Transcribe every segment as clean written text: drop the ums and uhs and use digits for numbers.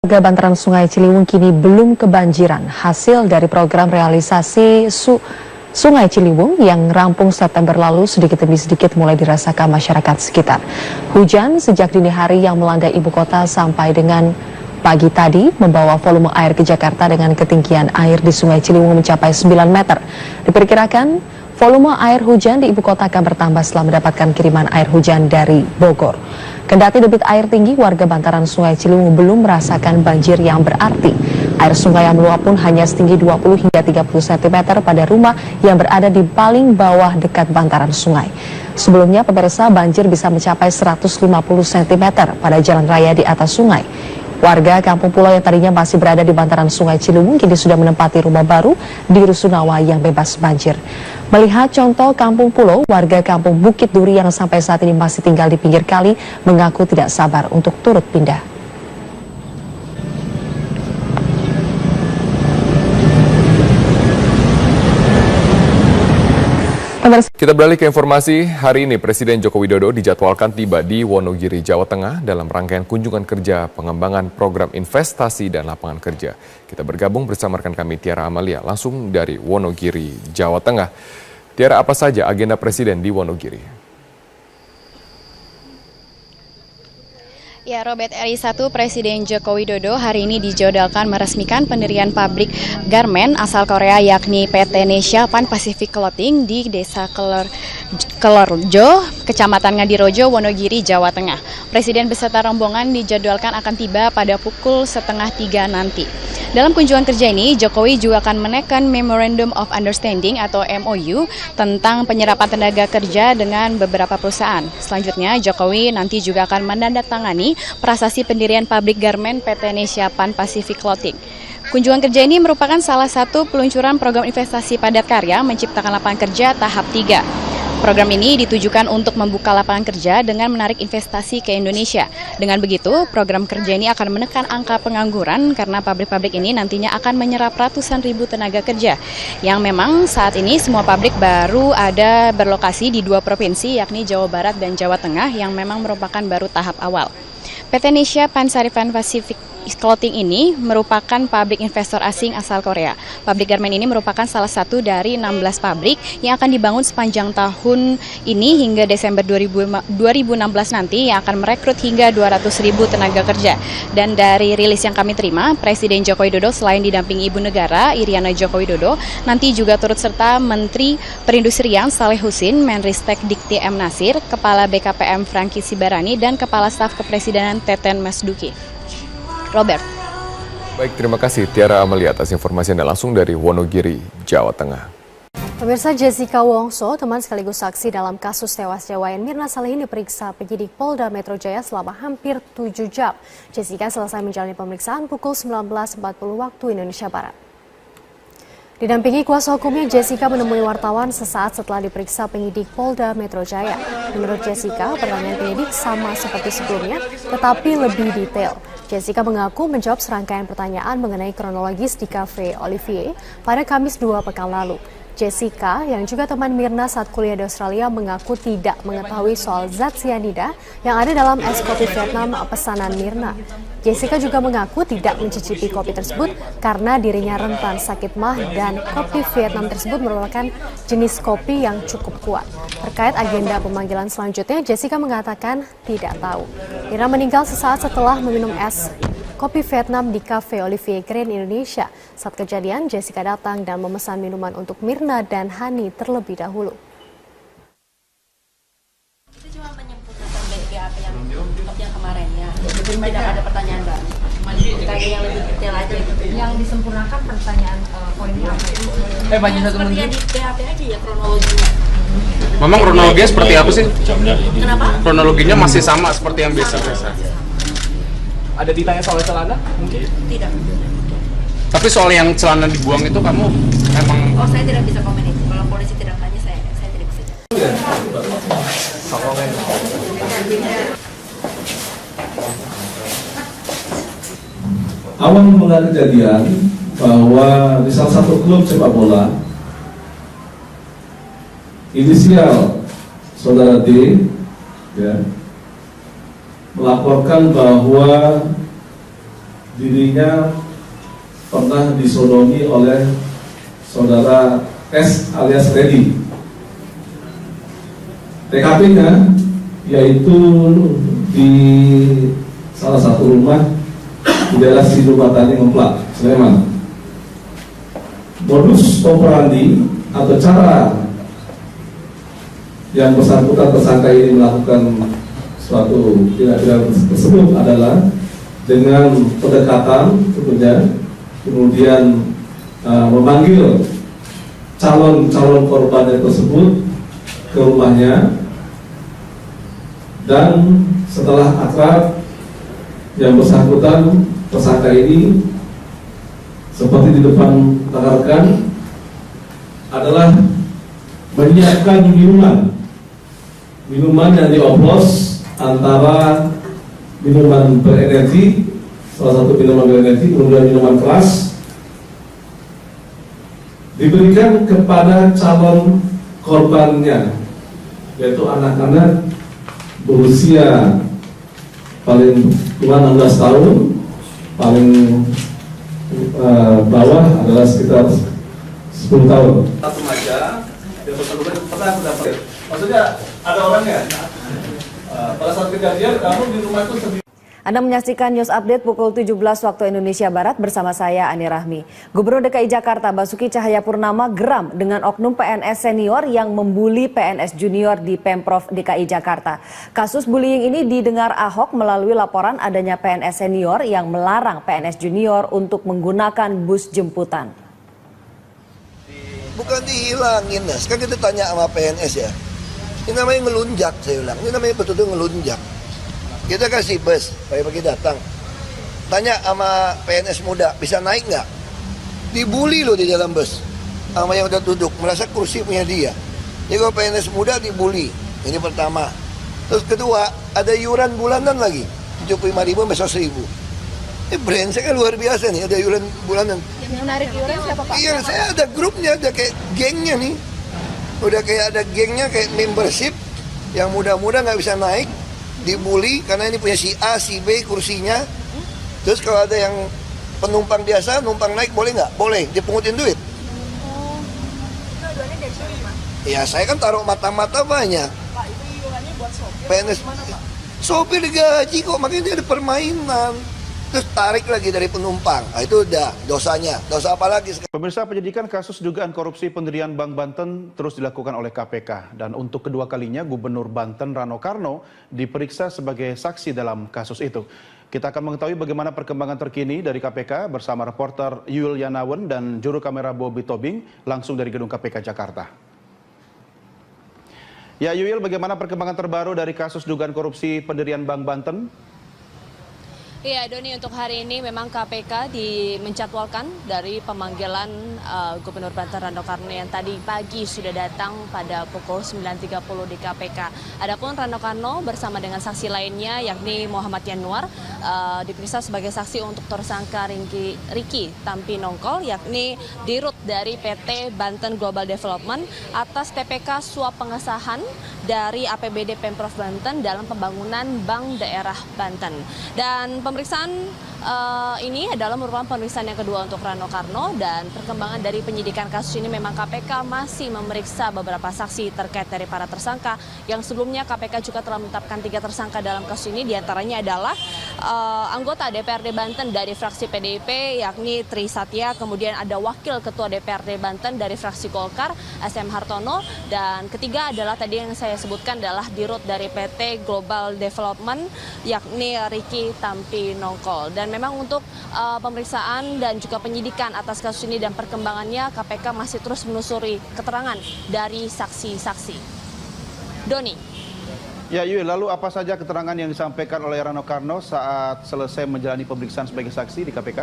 Warga bantaran Sungai Ciliwung kini belum kebanjiran hasil dari program realisasi Sungai Ciliwung yang rampung September lalu sedikit demi sedikit mulai dirasakan masyarakat sekitar. Hujan sejak dini hari yang melanda ibu kota sampai dengan pagi tadi membawa volume air ke Jakarta dengan ketinggian air di Sungai Ciliwung mencapai 9 meter. Diperkirakan volume air hujan di ibu kota akan bertambah setelah mendapatkan kiriman air hujan dari Bogor. Kendati debit air tinggi, warga bantaran Sungai Ciliwung belum merasakan banjir yang berarti. Air sungai yang meluap pun hanya setinggi 20 hingga 30 cm pada rumah yang berada di paling bawah dekat bantaran sungai. Sebelumnya, pemirsa, banjir bisa mencapai 150 cm pada jalan raya di atas sungai. Warga Kampung Pulau yang tadinya masih berada di bantaran Sungai Ciliwung kini sudah menempati rumah baru di Rusunawa yang bebas banjir. Melihat contoh Kampung Pulau, warga Kampung Bukit Duri yang sampai saat ini masih tinggal di pinggir kali mengaku tidak sabar untuk turut pindah. Kita beralih ke informasi. Hari ini Presiden Joko Widodo dijadwalkan tiba di Wonogiri, Jawa Tengah dalam rangkaian kunjungan kerja pengembangan program investasi dan lapangan kerja. Kita bergabung bersama rekan kami Tiara Amalia langsung dari Wonogiri, Jawa Tengah. Tiara, apa saja agenda Presiden di Wonogiri? Ya, Robert, RI 1 Presiden Joko Widodo hari ini dijadwalkan meresmikan pendirian pabrik garmen asal Korea yakni PT Nesha Pan Pacific Clothing di Desa Kelorjo, Kecamatan Ngadirojo, Wonogiri, Jawa Tengah. Presiden beserta rombongan dijadwalkan akan tiba pada pukul 2:30 nanti. Dalam kunjungan kerja ini, Jokowi juga akan menekan Memorandum of Understanding atau MOU tentang penyerapan tenaga kerja dengan beberapa perusahaan. Selanjutnya, Jokowi nanti juga akan menandatangani prasasti pendirian pabrik garmen PT Nesha Pan Pacific Clothing. Kunjungan kerja ini merupakan salah satu peluncuran program investasi padat karya menciptakan lapangan kerja tahap 3. Program ini ditujukan untuk membuka lapangan kerja dengan menarik investasi ke Indonesia. Dengan begitu, program kerja ini akan menekan angka pengangguran karena pabrik-pabrik ini nantinya akan menyerap ratusan ribu tenaga kerja. Yang memang saat ini semua pabrik baru ada berlokasi di 2 provinsi yakni Jawa Barat dan Jawa Tengah yang memang merupakan baru tahap awal. PT Nesha Pan Pacific Clothing ini merupakan pabrik investor asing asal Korea. Pabrik garmen ini merupakan salah satu dari 16 pabrik yang akan dibangun sepanjang tahun ini hingga Desember 2016 nanti yang akan merekrut hingga 200.000 tenaga kerja. Dan dari rilis yang kami terima, Presiden Joko Widodo selain didampingi Ibu Negara Iriana Joko Widodo, nanti juga turut serta Menteri Perindustrian Saleh Husin, Menristek Dikti M. Nasir, Kepala BKPM Franky Sibarani, dan Kepala Staf Kepresidenan Teten Masduki. Robert. Baik, terima kasih Tiara Amalia atas informasi Anda langsung dari Wonogiri, Jawa Tengah. Pemirsa, Jessica Wongso, teman sekaligus saksi dalam kasus tewasnya Wayan Mirna Salihin diperiksa penyidik Polda Metro Jaya selama hampir 7 jam. Jessica selesai menjalani pemeriksaan pukul 19.40 waktu Indonesia Barat. Didampingi kuasa hukumnya, Jessica menemui wartawan sesaat setelah diperiksa penyidik Polda Metro Jaya. Menurut Jessica, pertanyaan penyidik sama seperti sebelumnya, tetapi lebih detail. Jessica mengaku menjawab serangkaian pertanyaan mengenai kronologis di Cafe Olivier pada Kamis 2 pekan lalu. Jessica, yang juga teman Mirna saat kuliah di Australia, mengaku tidak mengetahui soal zat cyanida yang ada dalam es kopi Vietnam pesanan Mirna. Jessica juga mengaku tidak mencicipi kopi tersebut karena dirinya rentan sakit mah dan kopi Vietnam tersebut merupakan jenis kopi yang cukup kuat. Terkait agenda pemanggilan selanjutnya, Jessica mengatakan tidak tahu. Mirna meninggal sesaat setelah meminum es kopi Vietnam di Cafe Olivier Grand Indonesia. Saat kejadian, Jessica datang dan memesan minuman untuk Mirna dan Hani terlebih dahulu. Itu cuma menyempurnakan BAP yang kemarin ya. Jadi tidak ada pertanyaan baru. Kayak yang lebih detail aja gitu. Yang disempurnakan pertanyaan poinnya apa itu? Banyak satu seperti yang di BAP aja ya kronologinya. Memang kronologinya seperti apa sih? Kenapa? Kronologinya masih sama seperti yang biasa-biasa. Ada ditanya soal celana mungkin? Tidak. Tapi soal yang celana dibuang itu kamu emang... Oh, saya tidak bisa komen itu. Kalau polisi tidak tanya, saya tidak bisa. Awal mengenai kejadian bahwa di salah satu klub sepak bola, inisial saudara D, ya, melaporkan bahwa dirinya pernah disodomi oleh saudara S alias Redi. TKP-nya yaitu di salah satu rumah di daerah Sinubatani Ngeplak, Sleman. Modus operandi atau cara yang bersangkutan tersangka ini melakukan suatu tindak pidana tersebut adalah dengan pendekatan tentunya, kemudian memanggil calon korbannya tersebut ke rumahnya, dan setelah akrab yang bersangkutan tersangka ini seperti di depan rekan-rekan adalah menyiapkan minuman yang dioplos antara minuman berenergi, salah satu minuman berenergi, kemudian minuman keras, diberikan kepada calon korbannya, yaitu anak-anak berusia paling tua 16 tahun, paling bawah adalah sekitar 10 tahun. Satu remaja, dia pernah mendapat. Maksudnya ada orangnya. Pada saat kejadian kamu di rumah itu sendiri. Anda menyaksikan News Update pukul 17 waktu Indonesia Barat bersama saya Ani Rahmi. Gubernur DKI Jakarta Basuki Cahayapurnama geram dengan oknum PNS senior yang membuli PNS junior di Pemprov DKI Jakarta. Kasus bullying ini didengar Ahok melalui laporan adanya PNS senior yang melarang PNS junior untuk menggunakan bus jemputan. Bukan dihilangin, sekarang kita tanya sama PNS ya. Ini namanya ngelunjak, saya bilang. Ini namanya betul-betul ngelunjak. Kita kasih bus, pagi-pagi datang. Tanya sama PNS muda, bisa naik nggak? Dibully loh di dalam bus. Sama yang udah duduk, merasa kursi punya dia. Jadi kalau PNS muda dibully, ini pertama. Terus kedua, ada iuran bulanan lagi. 75.000 besok 1.000. Ini brengsek kan luar biasa nih, ada iuran bulanan. Yang menarik iuran siapa Pak? Iya, saya ada grupnya, ada kayak gengnya nih. Udah kayak ada gengnya, kayak membership. Yang muda-muda nggak bisa naik, dibully karena ini punya si A, si B kursinya. Terus kalau ada yang penumpang biasa, numpang naik boleh nggak? Boleh, dipungutin duit. Ya saya kan taruh mata-mata banyak. Pak, itu iurannya buat sopir. PNS, sopir digaji kok, makanya dia ada permainan. Terus tarik lagi dari penumpang, nah, itu udah dosanya. Dosa apa lagi? Pemirsa, penyidikan kasus dugaan korupsi pendirian Bank Banten terus dilakukan oleh KPK. Dan untuk kedua kalinya Gubernur Banten Rano Karno diperiksa sebagai saksi dalam kasus itu. Kita akan mengetahui bagaimana perkembangan terkini dari KPK bersama reporter Yul Yanawan dan juru kamera Bobby Tobing langsung dari gedung KPK Jakarta. Ya Yul, bagaimana perkembangan terbaru dari kasus dugaan korupsi pendirian Bank Banten? Iya Doni, untuk hari ini memang KPK menjadwalkan dari pemanggilan Gubernur Banten Rano Karno yang tadi pagi sudah datang pada pukul 9.30 di KPK. Adapun Rano Karno bersama dengan saksi lainnya yakni Muhammad Yanuar diperiksa sebagai saksi untuk tersangka Riki Tampi Nongkol yakni dirut dari PT Banten Global Development atas TPK suap pengesahan dari APBD Pemprov Banten dalam pembangunan Bank Daerah Banten. Dan pemeriksaan ini adalah merupakan pemeriksaan yang kedua untuk Rano Karno, dan perkembangan dari penyidikan kasus ini memang KPK masih memeriksa beberapa saksi terkait dari para tersangka yang sebelumnya KPK juga telah menetapkan 3 tersangka dalam kasus ini, diantaranya adalah anggota DPRD Banten dari fraksi PDIP yakni Tri Satya, kemudian ada wakil ketua DPRD Banten dari fraksi Golkar SM Hartono, dan ketiga adalah tadi yang saya sebutkan adalah dirut dari PT Global Development yakni Riki Tampi Nongkol. Dan memang untuk pemeriksaan dan juga penyidikan atas kasus ini dan perkembangannya KPK masih terus menelusuri keterangan dari saksi-saksi. Doni. Ya Yul, lalu apa saja keterangan yang disampaikan oleh Rano Karno saat selesai menjalani pemeriksaan sebagai saksi di KPK?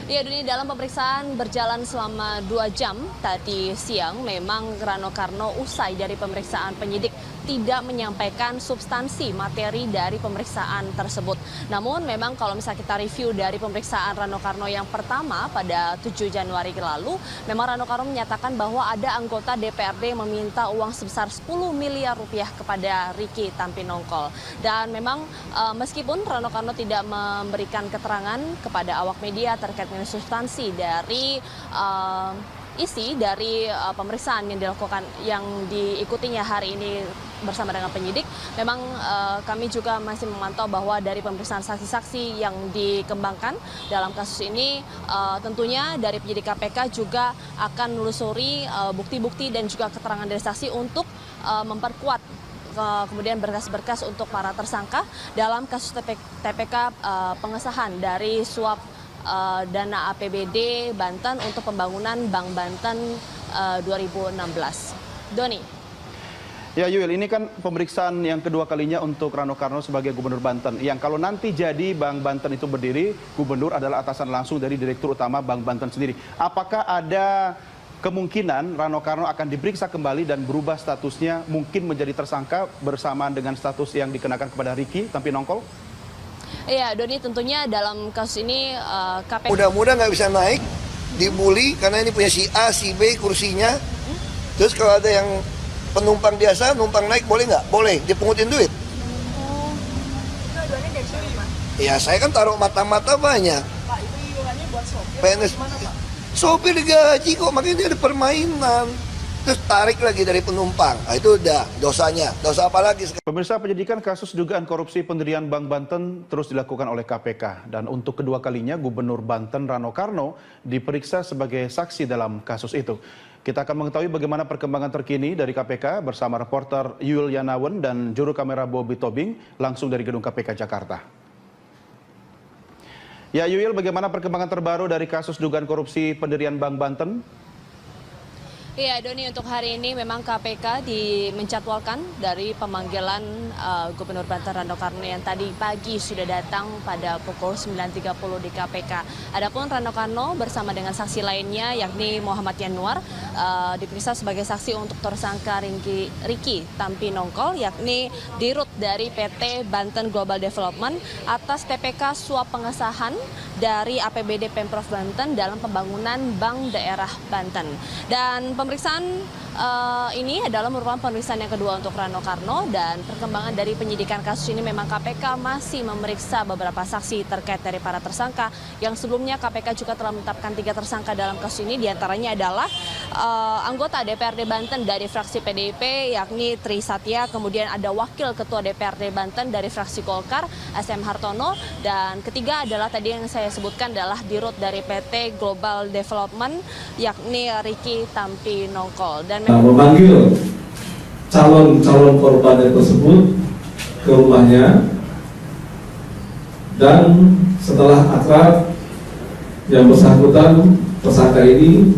Ya Doni, dalam pemeriksaan berjalan selama 2 jam tadi siang, memang Rano Karno usai dari pemeriksaan penyidik tidak menyampaikan substansi materi dari pemeriksaan tersebut. Namun memang kalau misalnya kita review dari pemeriksaan Rano Karno yang pertama pada 7 Januari lalu, memang Rano Karno menyatakan bahwa ada anggota DPRD yang meminta uang sebesar 10 miliar rupiah kepada Ricky Tampinongkol. Dan memang meskipun Rano Karno tidak memberikan keterangan kepada awak media terkait dengan substansi dari isi dari pemeriksaan yang dilakukan yang diikutinya hari ini bersama dengan penyidik, memang kami juga masih memantau bahwa dari pemeriksaan saksi-saksi yang dikembangkan dalam kasus ini tentunya dari penyidik KPK juga akan menelusuri bukti-bukti dan juga keterangan dari saksi untuk memperkuat kemudian berkas-berkas untuk para tersangka dalam kasus TPK pengesahan dari suap dana APBD Banten untuk pembangunan Bank Banten 2016. Doni. Ya Yul, ini kan pemeriksaan yang kedua kalinya untuk Rano Karno sebagai Gubernur Banten. Yang kalau nanti jadi Bank Banten itu berdiri, Gubernur adalah atasan langsung dari Direktur Utama Bank Banten sendiri. Apakah ada kemungkinan Rano Karno akan diperiksa kembali dan berubah statusnya mungkin menjadi tersangka bersamaan dengan status yang dikenakan kepada Ricky Tampinongkol? Iya, Doni, tentunya dalam kasus ini KPK... Mudah-mudahan nggak bisa naik, dibully karena ini punya si A, si B kursinya. Terus kalau ada yang penumpang biasa, numpang naik boleh nggak? Boleh, dipungutin duit. Ya saya kan taruh mata-mata banyak. Pak, itu iurannya buat sopir. PNS, sopir digaji kok, makanya ini ada permainan. Terus tarik lagi dari penumpang. Nah, itu udah dosanya. Dosa apa lagi? Pemirsa, penyidikan kasus dugaan korupsi pendirian Bank Banten terus dilakukan oleh KPK. Dan untuk kedua kalinya Gubernur Banten Rano Karno diperiksa sebagai saksi dalam kasus itu. Kita akan mengetahui bagaimana perkembangan terkini dari KPK bersama reporter Yul Yanawan dan juru kamera Bobby Tobing langsung dari Gedung KPK Jakarta. Ya Yul, bagaimana perkembangan terbaru dari kasus dugaan korupsi pendirian Bank Banten? Iya, Doni, untuk hari ini memang KPK menjadwalkan dari pemanggilan Gubernur Banten Rano Karno yang tadi pagi sudah datang pada pukul 9.30 di KPK. Adapun Rano Karno bersama dengan saksi lainnya yakni Muhammad Yanuar diperiksa sebagai saksi untuk tersangka Ricky Tampinongkol yakni dirut dari PT Banten Global Development atas TPK suap pengesahan dari APBD Pemprov Banten dalam pembangunan Bank Daerah Banten. Dan pemeriksaan ini adalah merupakan pemeriksaan yang kedua untuk Rano Karno dan perkembangan dari penyidikan kasus ini memang KPK masih memeriksa beberapa saksi terkait dari para tersangka yang sebelumnya KPK juga telah menetapkan 3 tersangka dalam kasus ini, diantaranya adalah anggota DPRD Banten dari fraksi PDIP yakni Tri Satya, kemudian ada wakil ketua DPRD Banten dari fraksi Golkar SM Hartono, dan ketiga adalah tadi yang saya sebutkan adalah dirut dari PT Global Development yakni Ricky Tampinongkol. Dan memanggil calon-calon korban tersebut ke rumahnya, dan setelah akrab yang bersangkutan tersangka ini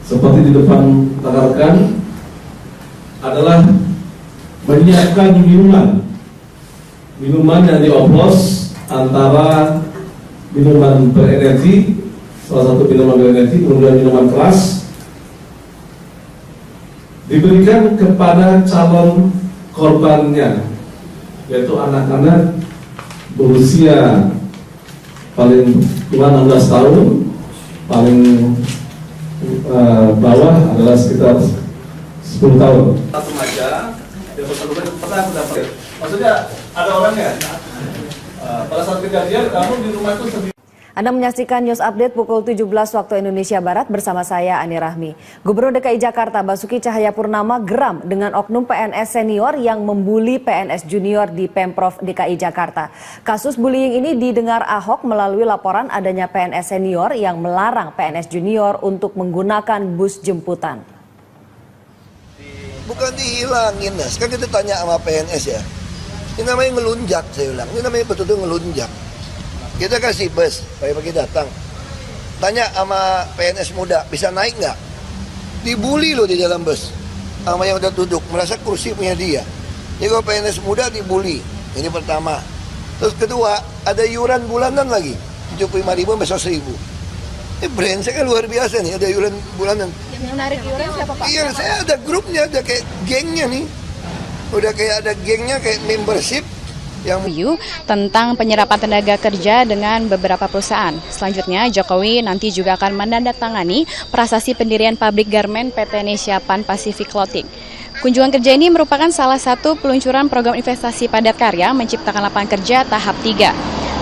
seperti di depan rekan-rekan adalah menyiapkan minuman yang dioplos antara minuman berenergi, salah satu minuman berenergi, kemudian minuman keras, diberikan kepada calon korbannya, yaitu anak-anak berusia paling tua 16 tahun, paling bawah adalah sekitar 10 tahun. Satu remaja, dia pernah aku dapat. Maksudnya ada orangnya. Pada saat kejadian kamu di rumah itu sendiri. Anda menyaksikan News Update pukul 17 waktu Indonesia Barat bersama saya Ani Rahmi. Gubernur DKI Jakarta Basuki Cahayapurnama geram dengan oknum PNS senior yang membuli PNS junior di Pemprov DKI Jakarta. Kasus bullying ini didengar Ahok melalui laporan adanya PNS senior yang melarang PNS junior untuk menggunakan bus jemputan. Bukan dihilangin, Nas. Kan kita tanya sama PNS ya. Ini namanya ngelunjak, saya ulang. Ini namanya betul-betul ngelunjak. Kita kasih bus, pagi-pagi datang. Tanya sama PNS muda, bisa naik nggak? Dibully loh di dalam bus. Sama yang udah duduk, merasa kursi punya dia. Jadi kalau PNS muda dibully, ini pertama. Terus kedua, ada iuran bulanan lagi. 75.000 sampai 100.000. Ini brengsek kan luar biasa nih, ada iuran bulanan. Yang narik iuran siapa Pak? Iya, saya ada grupnya, ada kayak gengnya nih. Udah kayak ada gengnya, kayak membership yang tentang penyerapan tenaga kerja dengan beberapa perusahaan. Selanjutnya, Jokowi nanti juga akan menandatangani prasasti pendirian pabrik garmen PT Nesia Pan Pacific Clothing. Kunjungan kerja ini merupakan salah satu peluncuran program investasi padat karya menciptakan lapangan kerja tahap 3.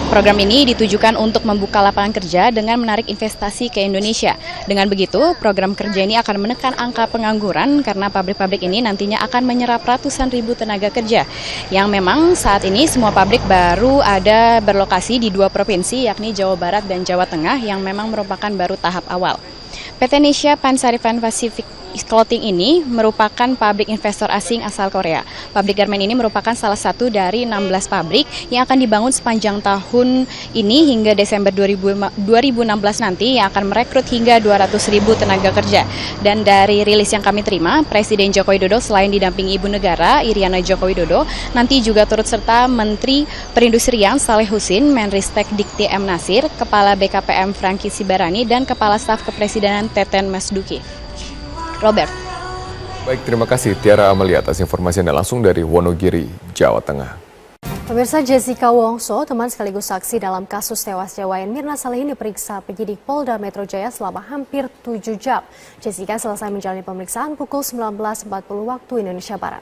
Program ini ditujukan untuk membuka lapangan kerja dengan menarik investasi ke Indonesia. Dengan begitu, program kerja ini akan menekan angka pengangguran karena pabrik-pabrik ini nantinya akan menyerap ratusan ribu tenaga kerja. Yang memang saat ini semua pabrik baru ada berlokasi di 2 provinsi yakni Jawa Barat dan Jawa Tengah yang memang merupakan baru tahap awal. PT Nesia Pan Pacific Clothing ini merupakan pabrik investor asing asal Korea. Pabrik garmen ini merupakan salah satu dari 16 pabrik yang akan dibangun sepanjang tahun ini hingga Desember 2016 nanti yang akan merekrut hingga 200.000 tenaga kerja. Dan dari rilis yang kami terima, Presiden Joko Widodo selain didampingi Ibu Negara Iriana Joko Widodo, nanti juga turut serta Menteri Perindustrian Saleh Husin, Menristek Dikti M. Nasir, Kepala BKPM Franky Sibarani, dan Kepala Staf Kepresidenan Teten Masduki. Robert. Baik, terima kasih Tiara Amalia atas informasi Anda langsung dari Wonogiri, Jawa Tengah. Pemirsa, Jessica Wongso, teman sekaligus saksi dalam kasus tewasnya Wayan Mirna Salihin diperiksa penyidik Polda Metro Jaya selama hampir 7 jam. Jessica selesai menjalani pemeriksaan pukul 19.40 waktu Indonesia Barat.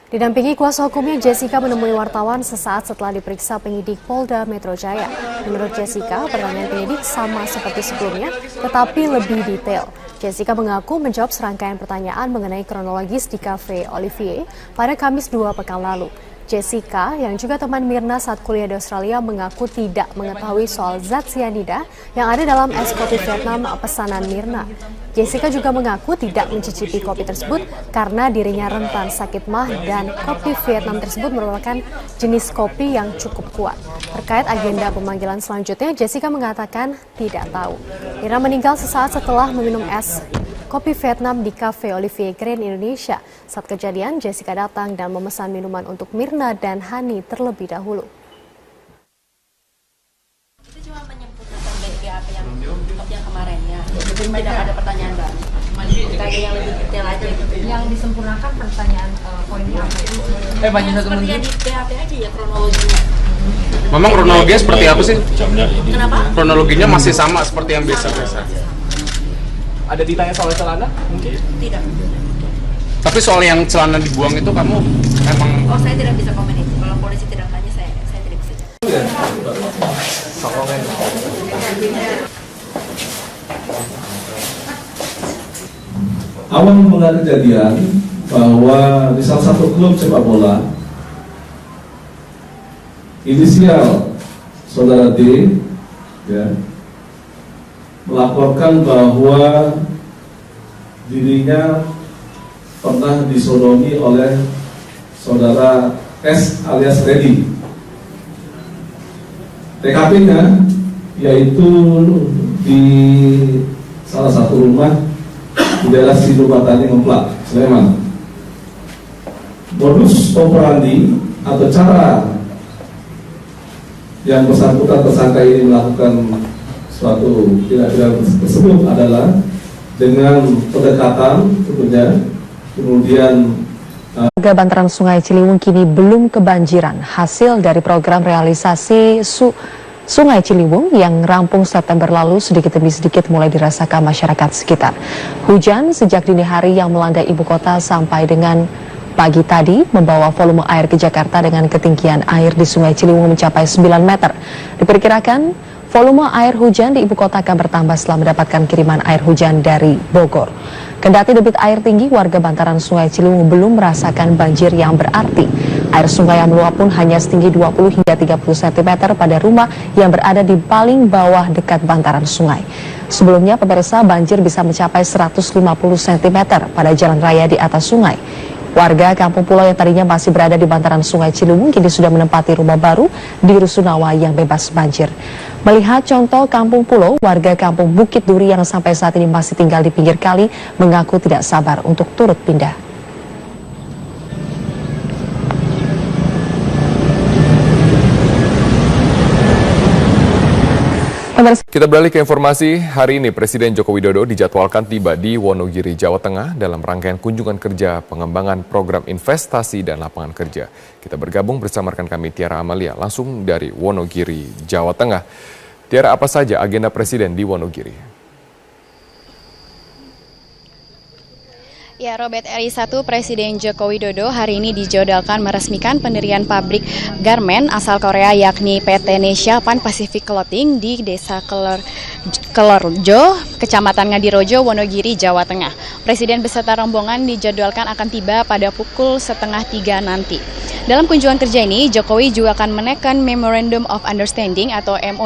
Didampingi kuasa hukumnya, Jessica menemui wartawan sesaat setelah diperiksa penyidik Polda Metro Jaya. Menurut Jessica, pertanyaan penyidik sama seperti sebelumnya, tetapi lebih detail. Jessica mengaku menjawab serangkaian pertanyaan mengenai kronologis di Cafe Olivier pada Kamis 2 pekan lalu. Jessica, yang juga teman Mirna saat kuliah di Australia, mengaku tidak mengetahui soal zat cyanida yang ada dalam es kopi Vietnam pesanan Mirna. Jessica juga mengaku tidak mencicipi kopi tersebut karena dirinya rentan sakit mah dan kopi Vietnam tersebut merupakan jenis kopi yang cukup kuat. Terkait agenda pemanggilan selanjutnya, Jessica mengatakan tidak tahu. Mirna meninggal sesaat setelah meminum es kopi Vietnam di Cafe Olivier Grand Indonesia. Saat kejadian, Jessica datang dan memesan minuman untuk Mirna dan Hani terlebih dahulu. Itu cuma menyempurnakan BAP yang kemarin ya. Tidak ada pertanyaan baru. Tanya yang lebih detail aja gitu. Yang disempurnakan pertanyaan poinnya apa itu? Seperti yang di BAP aja ya, kronologinya. Memang kronologinya seperti apa sih? Kenapa? Kronologinya masih sama seperti yang biasa-biasa. Ada ditanya soal celana? Mungkin? Tidak. Tapi soal yang celana dibuang itu kamu emang... Oh, saya tidak bisa komen itu. Kalau polisi tidak tanya, saya tidak bisa. Awal mula kejadian bahwa di salah satu klub sepak bola, inisial saudara D, ya, melaporkan bahwa dirinya pernah disodomi oleh saudara S alias Reddy. TKP-nya yaitu di salah satu rumah di daerah Sidobatani Ngeplak, Sleman. Modus operandi atau cara yang bersangkutan tersangka ini melakukan suatu tindak-tindak tersebut adalah dengan pendekatan tentunya, kemudian Warga bantaran Sungai Ciliwung kini belum kebanjiran hasil dari program realisasi Sungai Ciliwung yang rampung September lalu sedikit demi sedikit mulai dirasakan masyarakat sekitar. Hujan sejak dini hari yang melanda ibu kota sampai dengan pagi tadi membawa volume air ke Jakarta dengan ketinggian air di Sungai Ciliwung mencapai 9 meter. Diperkirakan volume air hujan di ibu kota akan bertambah setelah mendapatkan kiriman air hujan dari Bogor. Kendati debit air tinggi, warga bantaran Sungai Ciliwung belum merasakan banjir yang berarti. Air sungai yang meluap pun hanya setinggi 20 hingga 30 cm pada rumah yang berada di paling bawah dekat bantaran sungai. Sebelumnya, pemirsa, banjir bisa mencapai 150 cm pada jalan raya di atas sungai. Warga Kampung Pulau yang tadinya masih berada di bantaran Sungai Ciliwung kini sudah menempati rumah baru di Rusunawa yang bebas banjir. Melihat contoh Kampung Pulau, warga Kampung Bukit Duri yang sampai saat ini masih tinggal di pinggir kali mengaku tidak sabar untuk turut pindah. Kita beralih ke informasi, hari ini Presiden Joko Widodo dijadwalkan tiba di Wonogiri, Jawa Tengah dalam rangkaian kunjungan kerja pengembangan program investasi dan lapangan kerja. Kita bergabung bersama rekan kami Tiara Amalia langsung dari Wonogiri, Jawa Tengah. Tiara, apa saja agenda Presiden di Wonogiri? Ya, Robert RI 1 Presiden Joko Widodo hari ini dijadwalkan meresmikan pendirian pabrik garmen asal Korea yakni PT Nesha Pan Pacific Clothing di Desa Kelorjo, Kecamatan Ngadirojo, Wonogiri, Jawa Tengah. Presiden beserta rombongan dijadwalkan akan tiba pada pukul 2:30 nanti. Dalam kunjungan kerja ini, Jokowi juga akan menekan Memorandum of Understanding atau MOU